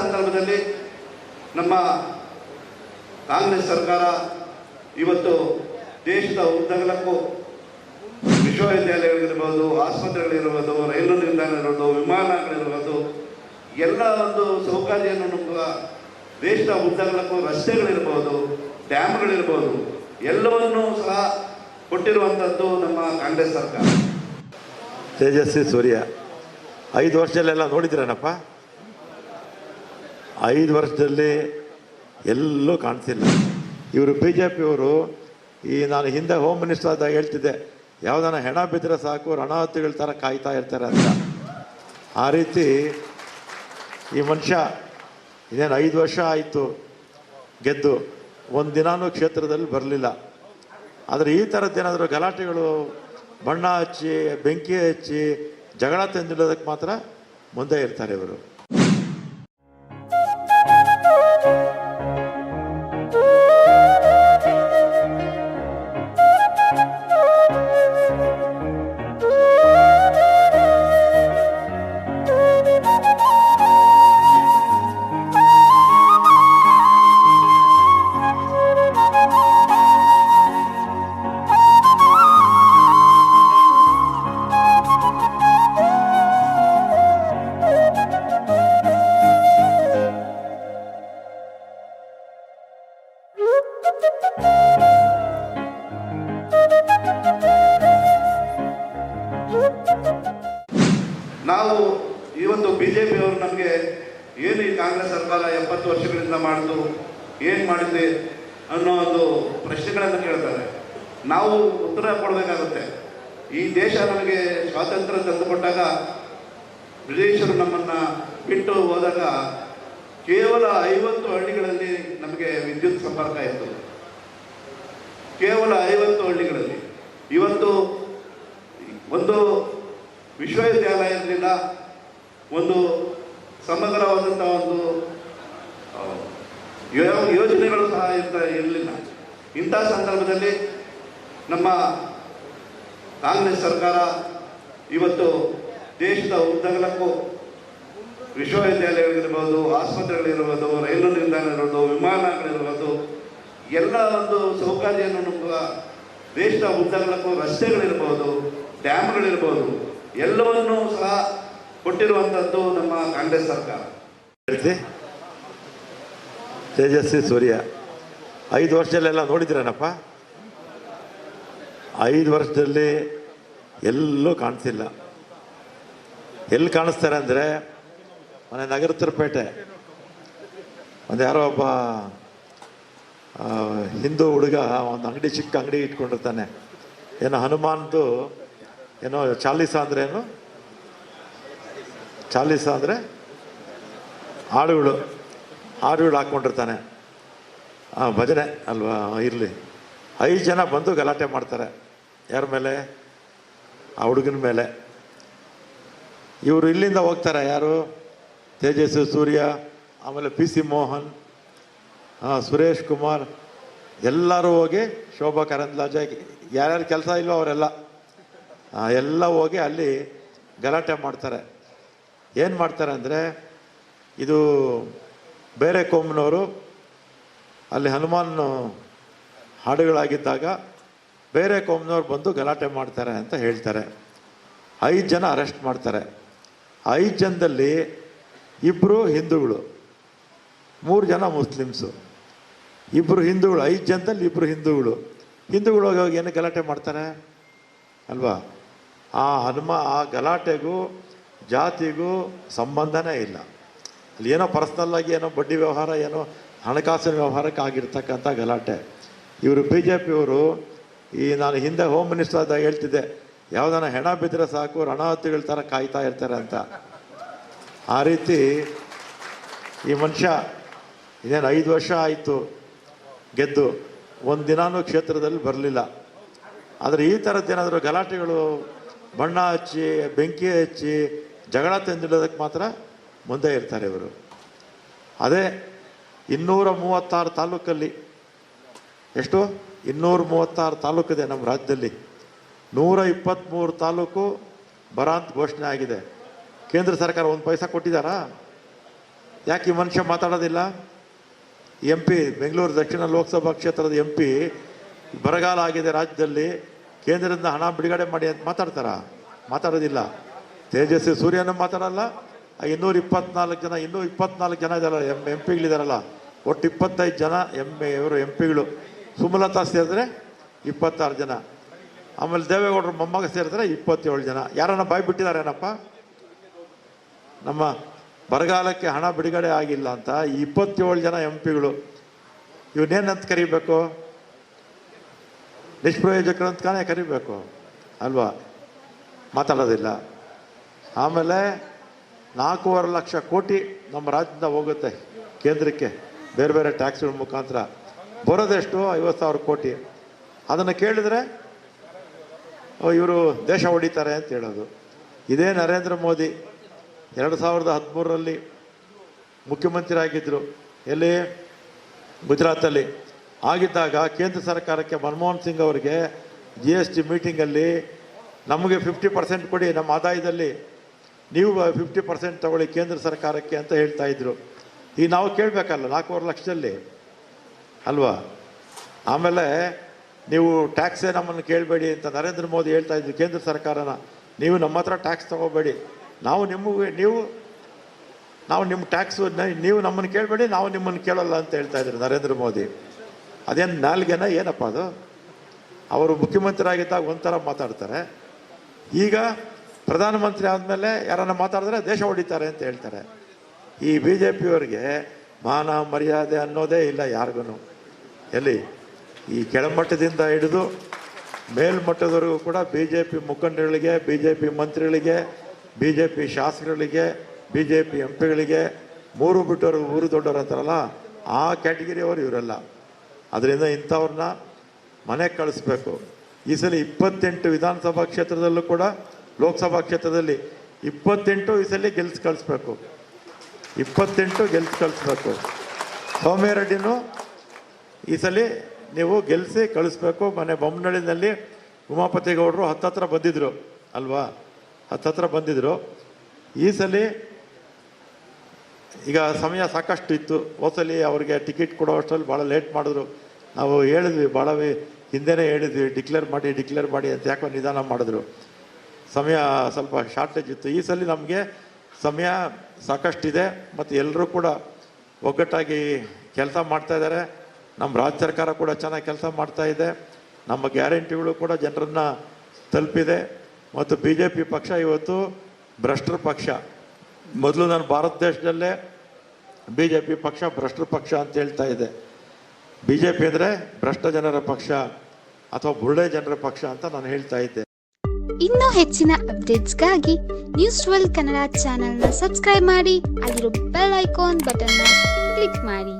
ಸಂದರ್ಭದಲ್ಲಿ ನಮ್ಮ ಕಾಂಗ್ರೆಸ್ ಸರ್ಕಾರ ಇವತ್ತು ದೇಶದ ಉದ್ದಗಲಕ್ಕೂ ವಿಶ್ವವಿದ್ಯಾಲಯಗಳಿರ್ಬೋದು, ಆಸ್ಪತ್ರೆಗಳಿರ್ಬೋದು, ರೈಲು ನಿಲ್ದಾಣ ಇರ್ಬೋದು, ವಿಮಾನಗಳಿರ್ಬೋದು, ಎಲ್ಲ ಒಂದು ಸೌಕರ್ಯವನ್ನು ನಮ್ಮ ದೇಶದ ಉದ್ದಗಲಕ್ಕೂ ರಸ್ತೆಗಳಿರ್ಬೋದು, ಡ್ಯಾಮ್ಗಳಿರ್ಬೋದು, ಎಲ್ಲವನ್ನೂ ಸಹ ಕೊಟ್ಟಿರುವಂಥದ್ದು ನಮ್ಮ ಕಾಂಗ್ರೆಸ್ ಸರ್ಕಾರ. ತೇಜಸ್ವಿ ಸೂರ್ಯ 5 ವರ್ಷದಲ್ಲೆಲ್ಲ ನೋಡಿದ್ರೇನಪ್ಪ? 5 ವರ್ಷದಲ್ಲಿ ಎಲ್ಲೂ ಕಾಣಿಸಿಲ್ಲ. ಇವರು BJPಯವರು ನಾನು ಹಿಂದೆ ಹೋಮ್ ಮಿನಿಸ್ಟರ್ ಆದಾಗ ಹೇಳ್ತಿದ್ದೆ, ಯಾವುದನ್ನ ಹೆಣ ಬಿದ್ದರೆ ಸಾಕು ರಣಹತ್ತಿಗಳ ಥರ ಕಾಯ್ತಾ ಇರ್ತಾರೆ ಅಂತ. ಆ ರೀತಿ ಈ ಮನುಷ್ಯ ಇದೇನು 5 ವರ್ಷ ಆಯಿತು ಗೆದ್ದು, ಒಂದು ದಿನಾನೂ ಕ್ಷೇತ್ರದಲ್ಲಿ ಬರಲಿಲ್ಲ. ಆದರೆ ಈ ಥರದ್ದೇನಾದರೂ ಗಲಾಟೆಗಳು, ಬಣ್ಣ ಹಚ್ಚಿ ಬೆಂಕಿ ಹಚ್ಚಿ ಜಗಳ ತಂದಿಡೋದಕ್ಕೆ ಮಾತ್ರ ಮುಂದೆ ಇರ್ತಾರೆ ಇವರು. ನಾವು ಇವತ್ತು BJPಯವರು ನಮಗೆ ಏನು ಈ ಕಾಂಗ್ರೆಸ್ ಸರ್ಕಾರ 70 ವರ್ಷಗಳಿಂದ ಮಾಡಿದ್ದು, ಏನು ಮಾಡಿದೆ ಅನ್ನೋ ಒಂದು ಪ್ರಶ್ನೆಗಳನ್ನು ಕೇಳ್ತಾರೆ. ನಾವು ಉತ್ತರ ಕೊಡಬೇಕಾಗುತ್ತೆ. ಈ ದೇಶ ನಮಗೆ ಸ್ವಾತಂತ್ರ್ಯ ತಂದುಕೊಟ್ಟಾಗ ಬ್ರಿಟಿಷರು ನಮ್ಮನ್ನು ಬಿಟ್ಟು ಹೋದಾಗ ಕೇವಲ 50 ಹಳ್ಳಿಗಳಲ್ಲಿ ನಮಗೆ ವಿದ್ಯುತ್ ಸಂಪರ್ಕ ಇತ್ತು. ಕೇವಲ 50 ಹಳ್ಳಿಗಳಲ್ಲಿ. ಇವತ್ತು ಒಂದು ವಿಶ್ವವಿದ್ಯಾಲಯದಿಂದ ಒಂದು ಸಮಗ್ರವಾದಂಥ ಒಂದು ಯೋಜನೆಗಳು ಸಹ ಇರಲಿಲ್ಲ. ಇಂಥ ಸಂದರ್ಭದಲ್ಲಿ ನಮ್ಮ ಕಾಂಗ್ರೆಸ್ ಸರ್ಕಾರ ಇವತ್ತು ದೇಶದ ಉದ್ದಗಲಕ್ಕೂ ವಿಶ್ವವಿದ್ಯಾಲಯಗಳಿರ್ಬೋದು, ಆಸ್ಪತ್ರೆಗಳಿರ್ಬೋದು, ರೈಲು ನಿಲ್ದಾಣ ಇರ್ಬೋದು, ವಿಮಾನಗಳಿರ್ಬೋದು, ಎಲ್ಲ ಒಂದು ಸೌಕರ್ಯವನ್ನು ನಮ್ಮ ದೇಶದ ಉದ್ದಗಲಕ್ಕೂ ರಸ್ತೆಗಳಿರ್ಬೋದು, ಡ್ಯಾಮ್ಗಳಿರ್ಬೋದು, ಎಲ್ಲವನ್ನೂ ಸಹ ಕೊಟ್ಟಿರುವಂಥದ್ದು ನಮ್ಮ ಕಾಂಗ್ರೆಸ್ ಸರ್ಕಾರ. ತೇಜಸ್ವಿ ಸೂರ್ಯ 5 ವರ್ಷದಲ್ಲೆಲ್ಲ ನೋಡಿದ್ರೇನಪ್ಪ? 5 ವರ್ಷದಲ್ಲಿ ಎಲ್ಲೂ ಕಾಣಿಸಿಲ್ಲ. ಎಲ್ಲಿ ಕಾಣಿಸ್ತಾರೆ ಅಂದರೆ, ಮನೆ ನಗರಪೇಟೆ ಒಂದು ಯಾರೋ ಒಬ್ಬ ಹಿಂದೂ ಹುಡುಗ ಒಂದು ಅಂಗಡಿ, ಚಿಕ್ಕ ಅಂಗಡಿ ಇಟ್ಕೊಂಡಿರ್ತಾನೆ. ಏನೋ ಹನುಮಾನ್ದು ಏನೋ ಚಾಲೀಸ ಅಂದರೆ ಏನು, ಚಾಲೀಸ ಅಂದರೆ ಹಾಡುಗಳು ಹಾಕ್ಕೊಂಡಿರ್ತಾನೆ. ಭಜನೆ ಅಲ್ವಾ, ಇರಲಿ. 5 ಜನ ಬಂದು ಗಲಾಟೆ ಮಾಡ್ತಾರೆ. ಯಾರ ಮೇಲೆ? ಆ ಹುಡುಗನ ಮೇಲೆ. ಇವರು ಇಲ್ಲಿಂದ ಹೋಗ್ತಾರೆ. ಯಾರು? ತೇಜಸ್ವಿ ಸೂರ್ಯ, ಆಮೇಲೆ PC ಮೋಹನ್, ಸುರೇಶ್ ಕುಮಾರ್, ಎಲ್ಲರೂ ಹೋಗಿ ಶೋಭಾ ಕರಂದ್ಲಾಜೆ, ಯಾರ್ಯಾರು ಕೆಲಸ ಇಲ್ವೋ ಅವರೆಲ್ಲ ಎಲ್ಲ ಹೋಗಿ ಅಲ್ಲಿ ಗಲಾಟೆ ಮಾಡ್ತಾರೆ. ಏನು ಮಾಡ್ತಾರೆ ಅಂದರೆ, ಇದು ಬೇರೆ ಕೋಮ್ನವರು ಅಲ್ಲಿ ಹನುಮಾನ್ ಹಾಡುಗಳಾಗಿದ್ದಾಗ ಬೇರೆ ಕೋಮ್ನವ್ರು ಬಂದು ಗಲಾಟೆ ಮಾಡ್ತಾರೆ ಅಂತ ಹೇಳ್ತಾರೆ. 5 ಜನ ಅರೆಸ್ಟ್ ಮಾಡ್ತಾರೆ. 5 ಜನದಲ್ಲಿ 2 ಹಿಂದೂಗಳು, 3 ಜನ ಮುಸ್ಲಿಮ್ಸು. 2 ಹಿಂದೂಗಳು, 5 ಜನದಲ್ಲಿ 2 ಹಿಂದೂಗಳು ಹೋಗಿ ಏನು ಗಲಾಟೆ ಮಾಡ್ತಾರೆ ಅಲ್ವಾ? ಆ ಗಲಾಟೆಗೂ ಜಾತಿಗೂ ಸಂಬಂಧನೇ ಇಲ್ಲ. ಅಲ್ಲಿ ಏನೋ ಪರ್ಸ್ನಲ್ಲಾಗಿ ಏನೋ ಬಡ್ಡಿ ವ್ಯವಹಾರ, ಏನೋ ಹಣಕಾಸಿನ ವ್ಯವಹಾರಕ್ಕೆ ಆಗಿರ್ತಕ್ಕಂಥ ಗಲಾಟೆ. ಇವರು BJPಯವರು ನಾನು ಹಿಂದೆ ಹೋಮ್ ಮಿನಿಸ್ಟರ್ ಆದಾಗ ಹೇಳ್ತಿದ್ದೆ, ಯಾವುದನ್ನ ಹೆಣ ಬಿದ್ದರೆ ಸಾಕು ರಣಹತ್ತಿಗಳ ಥರ ಕಾಯ್ತಾ ಇರ್ತಾರೆ ಅಂತ. ಆ ರೀತಿ ಈ ಮನುಷ್ಯ ಇದೇನು 5 ವರ್ಷ ಆಯಿತು ಗೆದ್ದು, ಒಂದು ದಿನಾನೂ ಕ್ಷೇತ್ರದಲ್ಲಿ ಬರಲಿಲ್ಲ. ಆದರೆ ಈ ಥರದ್ದೇನಾದರೂ ಗಲಾಟೆಗಳು, ಬಣ್ಣ ಹಚ್ಚಿ ಬೆಂಕಿ ಹಚ್ಚಿ ಜಗಳ ತಂದಿಡೋದಕ್ಕೆ ಮಾತ್ರ ಮುಂದೆ ಇರ್ತಾರೆ ಇವರು. ಅದೇ 236 ತಾಲೂಕಲ್ಲಿ, ಎಷ್ಟು 236 ತಾಲೂಕಿದೆ ನಮ್ಮ ರಾಜ್ಯದಲ್ಲಿ. 123 ತಾಲೂಕು ಬರ ಅಂತ ಘೋಷಣೆ ಆಗಿದೆ. ಕೇಂದ್ರ ಸರ್ಕಾರ 1 ಪೈಸಾ ಕೊಟ್ಟಿದ್ದಾರಾ? ಯಾಕೆ ಈ ಮನುಷ್ಯ ಮಾತಾಡೋದಿಲ್ಲ? ಎಂ ಪಿ ಬೆಂಗಳೂರು ದಕ್ಷಿಣ ಲೋಕಸಭಾ ಕ್ಷೇತ್ರದ ಎಂ ಪಿ ಬರಗಾಲ ಆಗಿದೆ ರಾಜ್ಯದಲ್ಲಿ, ಕೇಂದ್ರದಿಂದ ಹಣ ಬಿಡುಗಡೆ ಮಾಡಿ ಅಂತ ಮಾತಾಡೋದಿಲ್ಲ. ತೇಜಸ್ವಿ ಸೂರ್ಯನೂ ಮಾತಾಡಲ್ಲ. 224 ಜನ ಇದಾರಲ್ಲ ಎಂ ಪಿಗಳಿದಾರಲ್ಲ, ಒಟ್ಟು 25 ಜನ ಇವರು ಎಂ ಪಿಗಳು. ಸುಮಲತಾ ಸೇರಿದ್ರೆ 26 ಜನ, ಆಮೇಲೆ ದೇವೇಗೌಡರು ಮೊಮ್ಮಗ ಸೇರಿದ್ರೆ 27 ಜನ. ಯಾರನ್ನ ಬಾಯಿ ಬಿಟ್ಟಿದಾರೇನಪ್ಪ? ನಮ್ಮ ಬರಗಾಲಕ್ಕೆ ಹಣ ಬಿಡುಗಡೆ ಆಗಿಲ್ಲ ಅಂತ 27 ಜನ ಎಂ ಪಿಗಳು ಇವನ್ನೇನಂತ ಕರಿಬೇಕು? ನಿಷ್ಪ್ರಯೋಜಕರಂತ ಕಾನೇ ಕರಿಬೇಕು ಅಲ್ವಾ? ಮಾತಾಡೋದಿಲ್ಲ. ಆಮೇಲೆ 4.5 ಲಕ್ಷ ಕೋಟಿ ನಮ್ಮ ರಾಜ್ಯದಿಂದ ಹೋಗುತ್ತೆ ಕೇಂದ್ರಕ್ಕೆ ಬೇರೆ ಬೇರೆ ಟ್ಯಾಕ್ಸ್ಗಳ ಮುಖಾಂತರ. ಬರೋದೆಷ್ಟು? 50,000 ಕೋಟಿ. ಅದನ್ನು ಕೇಳಿದ್ರೆ ಇವರು ದೇಶ ಹೊಡಿತಾರೆ ಅಂತ ಹೇಳೋದು. ಇದೇ ನರೇಂದ್ರ ಮೋದಿ 2013ರಲ್ಲಿ ಮುಖ್ಯಮಂತ್ರಿ ಆಗಿದ್ದರು. ಎಲ್ಲಿ? ಗುಜರಾತಲ್ಲಿ ಆಗಿದ್ದಾಗ ಕೇಂದ್ರ ಸರ್ಕಾರಕ್ಕೆ ಮನಮೋಹನ್ ಸಿಂಗ್ ಅವರಿಗೆ GST ಮೀಟಿಂಗಲ್ಲಿ ನಮಗೆ 50% ಕೊಡಿ ನಮ್ಮ ಆದಾಯದಲ್ಲಿ, ನೀವು 50% ತಗೊಳ್ಳಿ ಕೇಂದ್ರ ಸರ್ಕಾರಕ್ಕೆ ಅಂತ ಹೇಳ್ತಾ ಇದ್ರು. ಈಗ ನಾವು ಕೇಳಬೇಕಲ್ಲ 4.5 ಲಕ್ಷದಲ್ಲಿ ಅಲ್ವಾ? ಆಮೇಲೆ ನೀವು ಟ್ಯಾಕ್ಸೇ ನಮ್ಮನ್ನು ಕೇಳಬೇಡಿ ಅಂತ ನರೇಂದ್ರ ಮೋದಿ ಹೇಳ್ತಾ ಇದ್ರು ಕೇಂದ್ರ ಸರ್ಕಾರನ. ನೀವು ನಮ್ಮ ಹತ್ರ ಟ್ಯಾಕ್ಸ್ ತಗೋಬೇಡಿ, ನಾವು ನಿಮ್ಮ ಟ್ಯಾಕ್ಸು ನೀವು ನಮ್ಮನ್ನು ಕೇಳಬೇಡಿ, ನಾವು ನಿಮ್ಮನ್ನು ಕೇಳೋಲ್ಲ ಅಂತ ಹೇಳ್ತಾ ಇದ್ರು ನರೇಂದ್ರ ಮೋದಿ. ಅದೇನು ನಾಲ್ಗೆನ ಏನಪ್ಪ ಅದು? ಅವರು ಮುಖ್ಯಮಂತ್ರಿ ಆಗಿದ್ದಾಗ ಒಂಥರ ಮಾತಾಡ್ತಾರೆ, ಈಗ ಪ್ರಧಾನಮಂತ್ರಿ ಆದಮೇಲೆ ಯಾರನ್ನ ಮಾತಾಡಿದ್ರೆ ದೇಶ ಹೊಡಿತಾರೆ ಅಂತ ಹೇಳ್ತಾರೆ. ಈ BJPಯವರಿಗೆ ಮಾನ ಮರ್ಯಾದೆ ಅನ್ನೋದೇ ಇಲ್ಲ ಯಾರಿಗೂ. ಎಲ್ಲಿ? ಈ ಕೆಳಮಟ್ಟದಿಂದ ಹಿಡಿದು ಮೇಲ್ಮಟ್ಟದವರೆಗೂ ಕೂಡ BJP ಮುಖಂಡರುಗಳಿಗೆ, BJP ಮಂತ್ರಿಗಳಿಗೆ, BJP ಶಾಸಕರುಗಳಿಗೆ, BJP MP ಗಳಿಗೆ, ಮೂರು ಬಿಟ್ಟವರು ಊರು ದೊಡ್ಡವರು ಅಂತಾರಲ್ಲ, ಆ ಕ್ಯಾಟಗಿರಿಯವರು ಇವರೆಲ್ಲ. ಅದರಿಂದ ಇಂಥವ್ರನ್ನ ಮನೆಗೆ ಕಳಿಸ್ಬೇಕು. ಈ ಸಲ 28 ವಿಧಾನಸಭಾ ಕ್ಷೇತ್ರದಲ್ಲೂ ಕೂಡ, ಲೋಕಸಭಾ ಕ್ಷೇತ್ರದಲ್ಲಿ 28 ಈ ಸಲ ಗೆಲ್ಸಿ ಕಳಿಸ್ಬೇಕು. 28 ಗೆಲ್ಸಿ ಕಳಿಸ್ಬೇಕು. ಸೌಮ್ಯರೆಡ್ಡಿನೂ ಈ ಸಲ ನೀವು ಗೆಲ್ಲಿಸಿ ಕಳಿಸ್ಬೇಕು. ಮನೆ ಬೊಮ್ಮನಹಳ್ಳಿನಲ್ಲಿ ಉಮಾಪತಿ ಗೌಡರು ಹತ್ತತ್ರ ಬಂದಿದ್ರು ಅಲ್ವಾ? ಹತ್ತತ್ರ ಬಂದಿದ್ರು. ಈ ಸಲ ಈಗ ಸಮಯ ಸಾಕಷ್ಟು ಇತ್ತು. ಹೋಸಲಿ ಅವ್ರಿಗೆ ಟಿಕೆಟ್ ಕೊಡೋ ಅಷ್ಟರಲ್ಲಿ ಭಾಳ ಲೇಟ್ ಮಾಡಿದ್ರು. ನಾವು ಹೇಳಿದ್ವಿ, ಭಾಳ ಹಿಂದೆನೇ ಹೇಳಿದ್ವಿ ಡಿಕ್ಲೇರ್ ಮಾಡಿ ಅಂತ. ಯಾಕೋ ನಿಧಾನ ಮಾಡಿದ್ರು, ಸಮಯ ಸ್ವಲ್ಪ ಶಾರ್ಟೇಜ್ ಇತ್ತು. ಈ ಸಲ ನಮಗೆ ಸಮಯ ಸಾಕಷ್ಟಿದೆ ಮತ್ತು ಎಲ್ಲರೂ ಕೂಡ ಒಗ್ಗಟ್ಟಾಗಿ ಕೆಲಸ ಮಾಡ್ತಾಯಿದ್ದಾರೆ. ನಮ್ಮ ರಾಜ್ಯ ಸರ್ಕಾರ ಕೂಡ ಚೆನ್ನಾಗಿ ಕೆಲಸ ಮಾಡ್ತಾ ಇದೆ. ನಮ್ಮ ಗ್ಯಾರಂಟಿಗಳು ಕೂಡ ಜನರನ್ನು ತಲುಪಿದೆ. ಮತ್ತು BJP ಪಕ್ಷ ಇವತ್ತು ಭ್ರಷ್ಟರ ಪಕ್ಷ. ಮೊದಲು ನಾನು ಭಾರತ ದೇಶದಲ್ಲೇ BJP ಪಕ್ಷ ಭ್ರಷ್ಟರ ಪಕ್ಷ ಅಂತ ಹೇಳ್ತಾ ಇದೆ. BJP ಅಂದರೆ ಭ್ರಷ್ಟ ಜನರ ಪಕ್ಷ ಅಥವಾ ಬುರುಡೆ ಜನರ ಪಕ್ಷ ಅಂತ ನಾನು ಹೇಳ್ತಾ ಇದ್ದೆ. ಇನ್ನೂ ಹೆಚ್ಚಿನ ಅಪ್ಡೇಟ್ಸ್ಗಾಗಿ ನ್ಯೂಸ್ 12 ಕನ್ನಡ ಚಾನೆಲ್ನ ಸಬ್ಸ್ಕ್ರೈಬ್ ಮಾಡಿ, ಅಲ್ಲಿರೋ ಬೆಲ್ ಐಕಾನ್ ಬಟನ್ನ ಕ್ಲಿಕ್ ಮಾಡಿ.